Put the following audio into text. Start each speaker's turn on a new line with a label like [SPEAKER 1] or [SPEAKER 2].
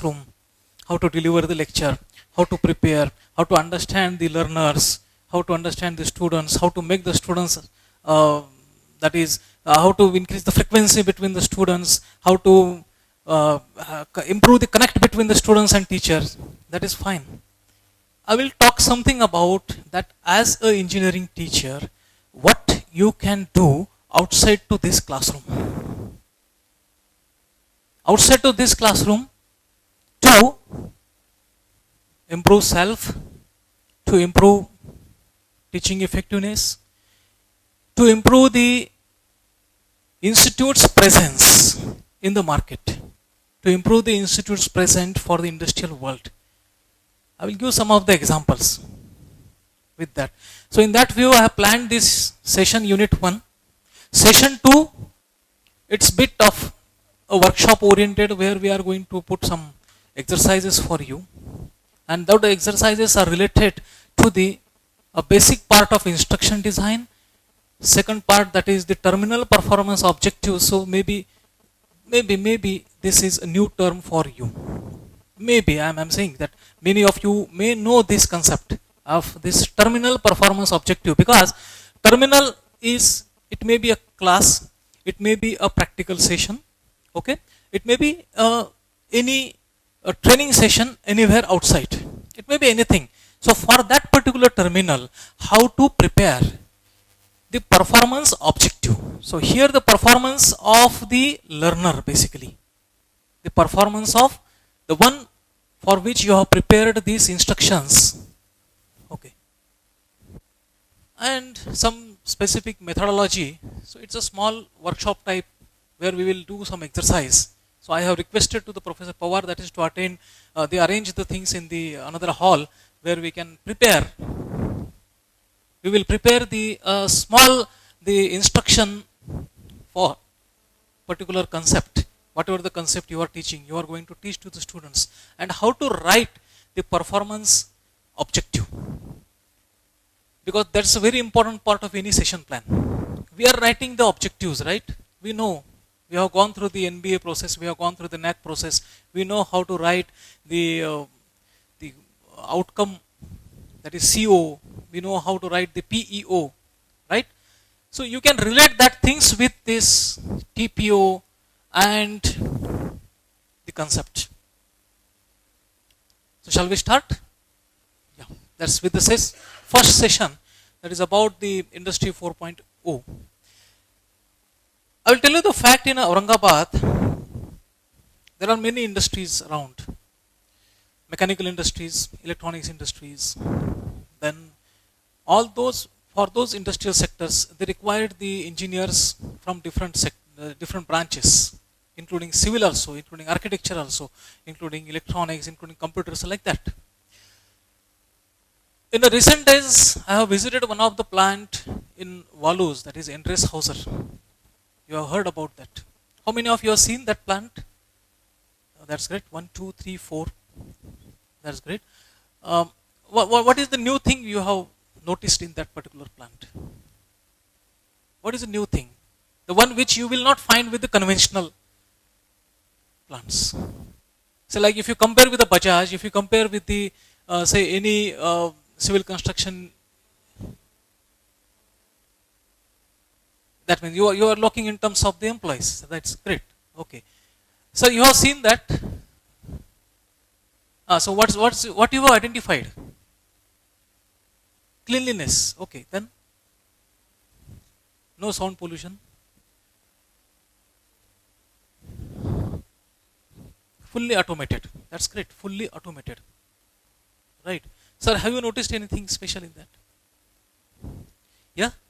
[SPEAKER 1] room, how to deliver the lecture, how to prepare, how to understand the learners, how to understand the students, how to make the students, how to increase the frequency between the students, how to improve the connect between the students and teachers. That is fine. I will talk something about that as a engineering teacher, what you can do outside to this classroom. Outside to this classroom to improve self, to improve teaching effectiveness, to improve the institute's presence in the market, to improve the institute's presence for the industrial world. I will give some of the examples with that. So in that view, I have planned this session unit 1. Session 2, it's bit of a workshop oriented where we are going to put some exercises for you. And those exercises are related to the basic part of instruction design. Second part, that is the terminal performance objective. So maybe this is a new term for you. Maybe I'm saying that many of you may know this concept of this terminal performance objective, because terminal is, it may be a class, it may be a practical session, okay, it may be any training session anywhere outside, it may be anything. So for that particular terminal, how to prepare the performance objective. So here the performance of the learner, basically the performance of the one for which you have prepared these instructions, okay, and some specific methodology. So it's a small workshop type where we will do some exercise. So I have requested to the Professor Pawar, that is to attend, they arrange the things in the another hall where we can prepare. We will prepare the the instruction for particular concept. Whatever the concept you are teaching, you are going to teach to the students, and how to write the performance objective, because that's a very important part of any session plan. We are writing the objectives, right? We know, we have gone through the NBA process, we have gone through the NAC process, we know how to write the outcome, that is CO, we know how to write the PEO, right? So you can relate that things with this TPO and the concept. So shall we start? Yeah, that's with the first session, that is about the Industry 4.0. I will tell you the fact, in Aurangabad, there are many industries around. Mechanical industries, electronics industries, then all those, for those industrial sectors, they required the engineers from different branches, including civil also, including architecture also, including electronics, including computers, like that. In the recent days, I have visited one of the plant in Walus, that is Endreshauser. You have heard about that. How many of you have seen that plant? That's great. 1, 2, 3, 4. That's great. What is the new thing you have noticed in that particular plant? What is the new thing? The one which you will not find with the conventional plants. So like if you compare with the Bajaj, if you compare with the, say any civil construction, that means you are looking in terms of the employees. That's great. Okay. So you have seen that. So what you have identified? Cleanliness. Okay. Then no sound pollution. Fully automated. That's great. Fully automated. Right. Sir, have you noticed anything special in that? Yeah.